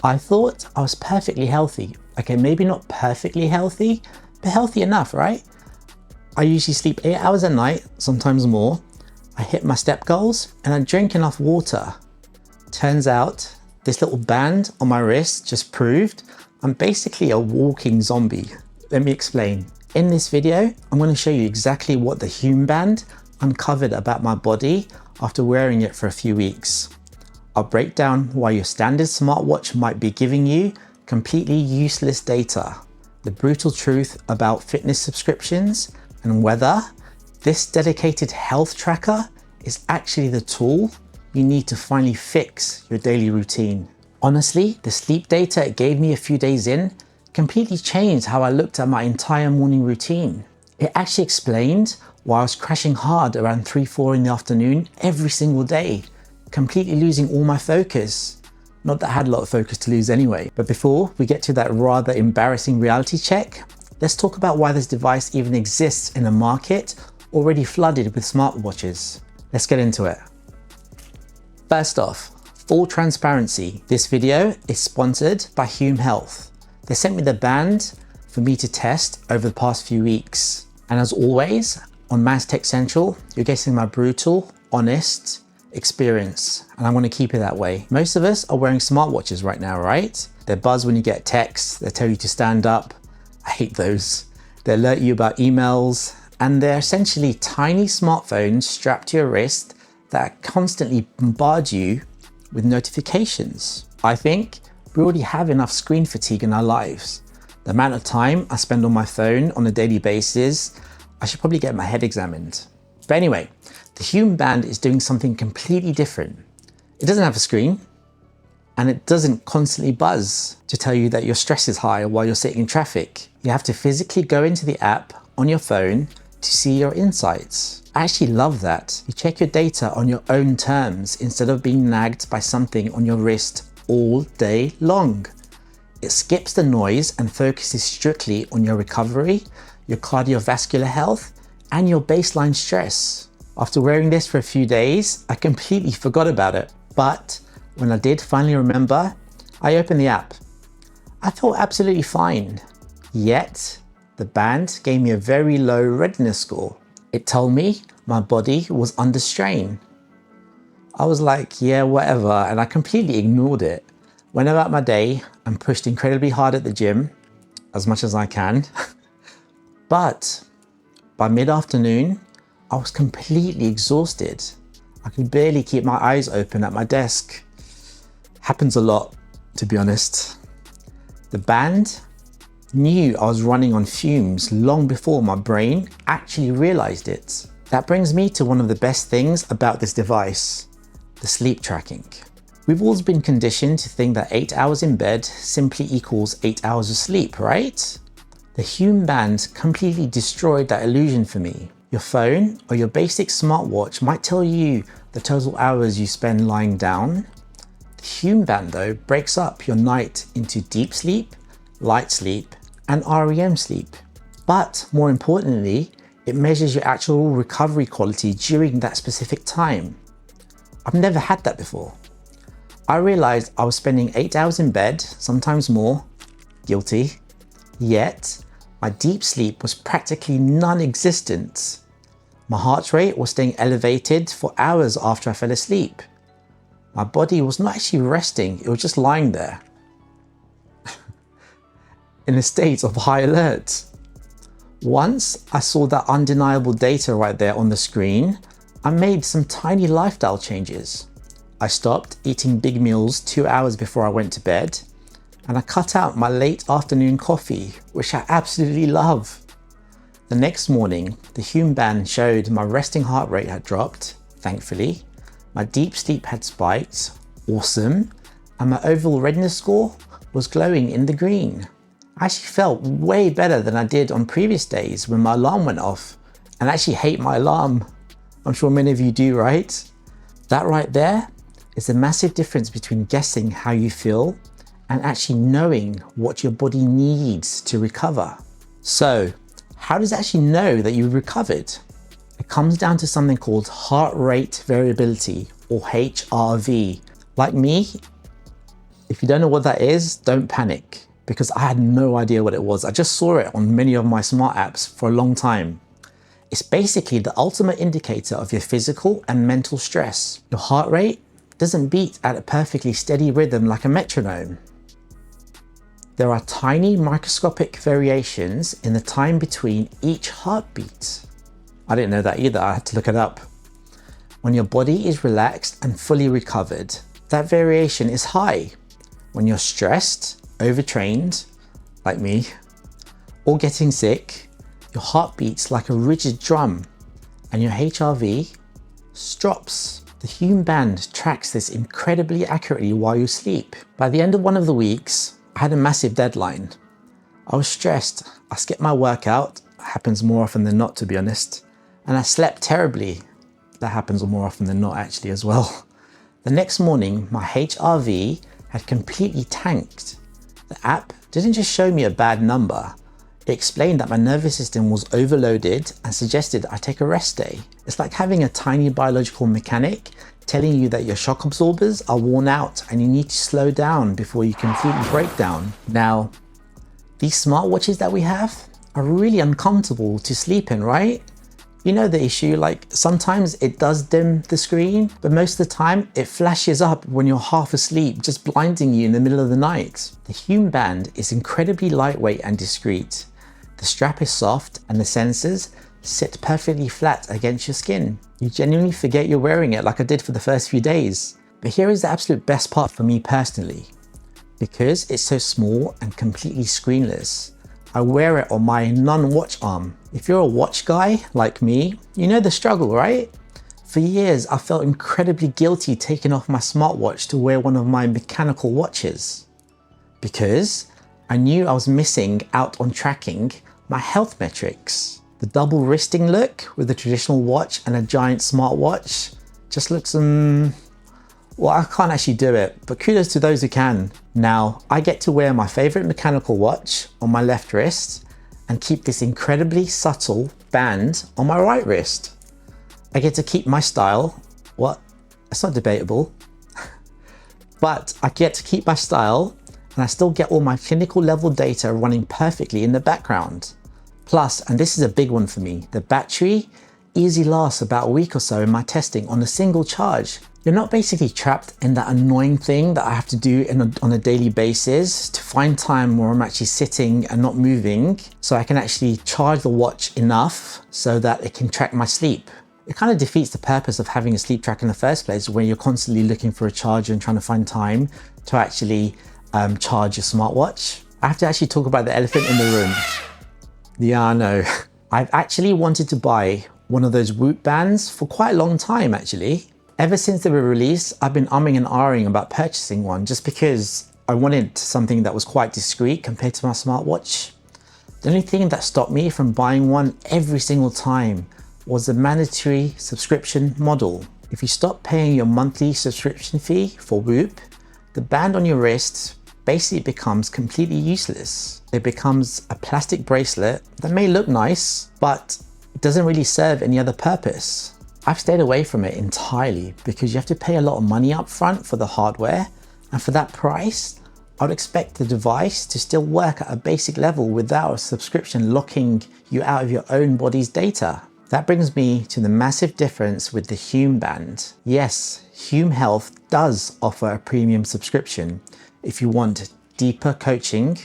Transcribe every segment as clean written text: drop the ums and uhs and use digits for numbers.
I thought I was perfectly healthy. Okay, maybe not perfectly healthy, but healthy enough, right? I usually sleep 8 hours a night, sometimes more. I hit my step goals and I drink enough water. Turns out this little band on my wrist just proved I'm basically a walking zombie. Let me explain. In this video, I'm going to show you exactly what the Hume Band uncovered about my body after wearing it for a few weeks. I'll break down why your standard smartwatch might be giving you completely useless data, the brutal truth about fitness subscriptions, and whether this dedicated health tracker is actually the tool you need to finally fix your daily routine. Honestly, the sleep data it gave me a few days in completely changed how I looked at my entire morning routine. It actually explained why I was crashing hard around 3-4 in the afternoon every single day, completely losing all my focus. Not that I had a lot of focus to lose anyway. But before we get to that rather embarrassing reality check, let's talk about why this device even exists in a market already flooded with smartwatches. Let's get into it. First off, full transparency, this video is sponsored by Hume Health. They sent me the band for me to test over the past few weeks. And as always, on MazTechCentral, you're getting my brutal, honest experience, and I want to keep it that way. Most of us are wearing smartwatches right now, right? They buzz when you get texts, they tell you to stand up. I hate those. They alert you about emails, and they're essentially tiny smartphones strapped to your wrist that constantly bombard you with notifications. I think we already have enough screen fatigue in our lives. The amount of time I spend on my phone on a daily basis, I should probably get my head examined. But anyway, the Hume Band is doing something completely different. It doesn't have a screen, and it doesn't constantly buzz to tell you that your stress is high while you're sitting in traffic. You have to physically go into the app on your phone to see your insights. I actually love that. You check your data on your own terms instead of being nagged by something on your wrist all day long. It skips the noise and focuses strictly on your recovery, your cardiovascular health, and your baseline stress. After wearing this for a few days, I completely forgot about it. But when I did finally remember, I opened the app. I felt absolutely fine. Yet, the band gave me a very low readiness score. It told me my body was under strain. I was like, yeah, whatever, and I completely ignored it. Went about my day and pushed incredibly hard at the gym, as much as I can. But by mid-afternoon, I was completely exhausted. I could barely keep my eyes open at my desk. Happens a lot, to be honest. The band knew I was running on fumes long before my brain actually realized it. That brings me to one of the best things about this device, the sleep tracking. We've always been conditioned to think that 8 hours in bed simply equals 8 hours of sleep, right? The Hume Band completely destroyed that illusion for me. Your phone or your basic smartwatch might tell you the total hours you spend lying down. The Hume Band though breaks up your night into deep sleep, light sleep, and REM sleep. But more importantly, it measures your actual recovery quality during that specific time. I've never had that before. I realized I was spending 8 hours in bed, sometimes more, guilty, yet my deep sleep was practically non-existent. My heart rate was staying elevated for hours after I fell asleep. My body was not actually resting, it was just lying there in a state of high alert. Once I saw that undeniable data right there on the screen, I made some tiny lifestyle changes. I stopped eating big meals 2 hours before I went to bed, and I cut out my late afternoon coffee, which I absolutely love. The next morning, the Hume Band showed my resting heart rate had dropped, thankfully, my deep sleep had spiked, awesome, and my overall readiness score was glowing in the green. I actually felt way better than I did on previous days when my alarm went off, and I actually hate my alarm. I'm sure many of you do, right? That right there is a massive difference between guessing how you feel and actually knowing what your body needs to recover. So, how does it actually know that you've recovered? It comes down to something called heart rate variability, or HRV. Like me, If you don't know what that is, don't panic, because I had no idea what it was. I just saw it on many of my smart apps for a long time. It's basically the ultimate indicator of your physical and mental stress. Your heart rate doesn't beat at a perfectly steady rhythm like a metronome. There are tiny microscopic variations in the time between each heartbeat. I didn't know that either, I had to look it up. When your body is relaxed and fully recovered, that variation is high. When you're stressed, overtrained, like me, or getting sick, your heart beats like a rigid drum and your HRV drops. The Hume Band tracks this incredibly accurately while you sleep. By the end of one of the weeks, I had a massive deadline. I was stressed. I skipped my workout. It happens more often than not, to be honest. And I slept terribly. That happens more often than not, actually, as well. The next morning, my HRV had completely tanked. The app didn't just show me a bad number. It explained that my nervous system was overloaded and suggested I take a rest day. It's like having a tiny biological mechanic telling you that your shock absorbers are worn out and you need to slow down before you completely break down. Now, these smartwatches that we have are really uncomfortable to sleep in, right? You know the issue, like sometimes it does dim the screen, but most of the time it flashes up when you're half asleep, just blinding you in the middle of the night. The Hume Band is incredibly lightweight and discreet. The strap is soft and the sensors sit perfectly flat against your skin. You genuinely forget you're wearing it like I did for the first few days. But here is the absolute best part for me personally. Because it's so small and completely screenless, I wear it on my non-watch arm. If you're a watch guy like me, you know the struggle, right? For years, I felt incredibly guilty taking off my smartwatch to wear one of my mechanical watches. Because I knew I was missing out on tracking my health metrics. The double wristing look with the traditional watch and a giant smartwatch just looks, well, I can't actually do it, but kudos to those who can. Now, I get to wear my favorite mechanical watch on my left wrist and keep this incredibly subtle band on my right wrist. I get to keep my style. What? That's not debatable. But I get to keep my style and I still get all my clinical level data running perfectly in the background. Plus, and this is a big one for me, the battery easily lasts about a week or so in my testing on a single charge. You're not basically trapped in that annoying thing that I have to do on a daily basis to find time where I'm actually sitting and not moving, so I can actually charge the watch enough so that it can track my sleep. It kind of defeats the purpose of having a sleep tracker in the first place when you're constantly looking for a charger and trying to find time to actually charge your smartwatch. I have to actually talk about the elephant in the room. Yeah, I know. I've actually wanted to buy one of those Whoop bands for quite a long time, actually. Ever since they were released, I've been umming and ahhing about purchasing one just because I wanted something that was quite discreet compared to my smartwatch. The only thing that stopped me from buying one every single time was the mandatory subscription model. If you stop paying your monthly subscription fee for Whoop, the band on your wrist basically becomes completely useless. It becomes a plastic bracelet that may look nice, but it doesn't really serve any other purpose. I've stayed away from it entirely because you have to pay a lot of money up front for the hardware, and for that price, I would expect the device to still work at a basic level without a subscription locking you out of your own body's data. That brings me to the massive difference with the Hume Band. Yes, Hume Health does offer a premium subscription if you want deeper coaching,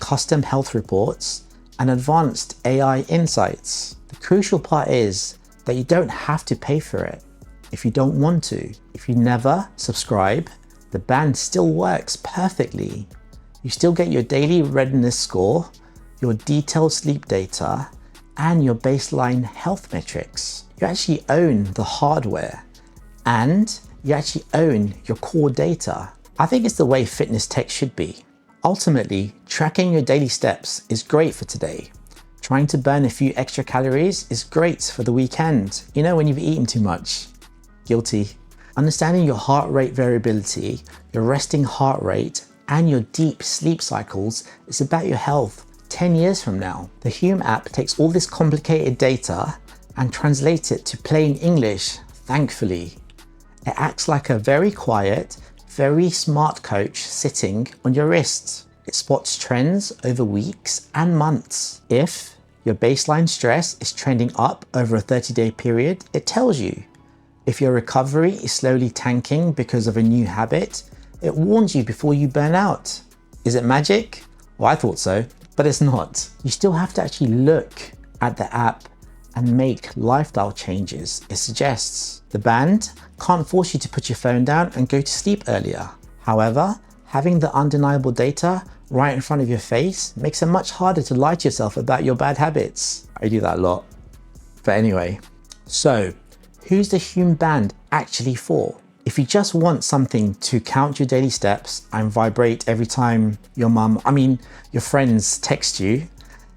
custom health reports, and advanced AI insights. The crucial part is that you don't have to pay for it if you don't want to. If you never subscribe, the band still works perfectly. You still get your daily readiness score, your detailed sleep data, and your baseline health metrics. You actually own the hardware and you actually own your core data. I think it's the way fitness tech should be. Ultimately, tracking your daily steps is great for today. Trying to burn a few extra calories is great for the weekend. You know, when you've eaten too much. Guilty. Understanding your heart rate variability, your resting heart rate, and your deep sleep cycles is about your health 10 years from now. The Hume app takes all this complicated data and translates it to plain English, thankfully. It acts like a very quiet, very smart coach sitting on your wrist. It spots trends over weeks and months. If your baseline stress is trending up over a 30-day period, it tells you. If your recovery is slowly tanking because of a new habit, it warns you before you burn out. Is it magic? Well, I thought so, but it's not. You still have to actually look at the app and make lifestyle changes it suggests. The band can't force you to put your phone down and go to sleep earlier. However, having the undeniable data right in front of your face makes it much harder to lie to yourself about your bad habits. I do that a lot. But anyway, so who's the Hume Band actually for? If you just want something to count your daily steps and vibrate every time your friends text you,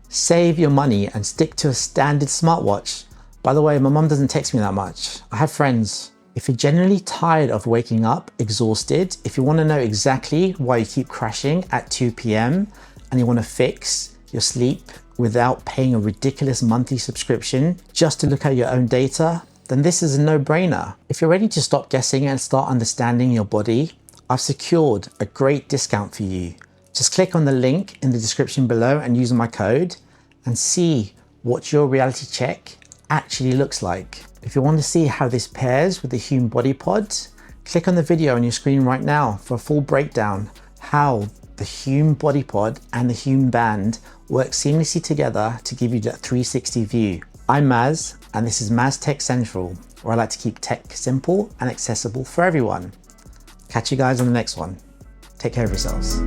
save your money and stick to a standard smartwatch. By the way, my mum doesn't text me that much. I have friends. If you're generally tired of waking up exhausted, if you want to know exactly why you keep crashing at 2 p.m. and you want to fix your sleep without paying a ridiculous monthly subscription just to look at your own data, then this is a no-brainer. If you're ready to stop guessing and start understanding your body, I've secured a great discount for you. Just click on the link in the description below and use my code and see what your reality check actually looks like. If you want to see how this pairs with the Hume Body Pod, click on the video on your screen right now for a full breakdown how the Hume Body Pod and the Hume Band work seamlessly together to give you that 360 view. I'm Maz, and this is MazTechCentral, where I like to keep tech simple and accessible for everyone. Catch you guys on the next one. Take care of yourselves.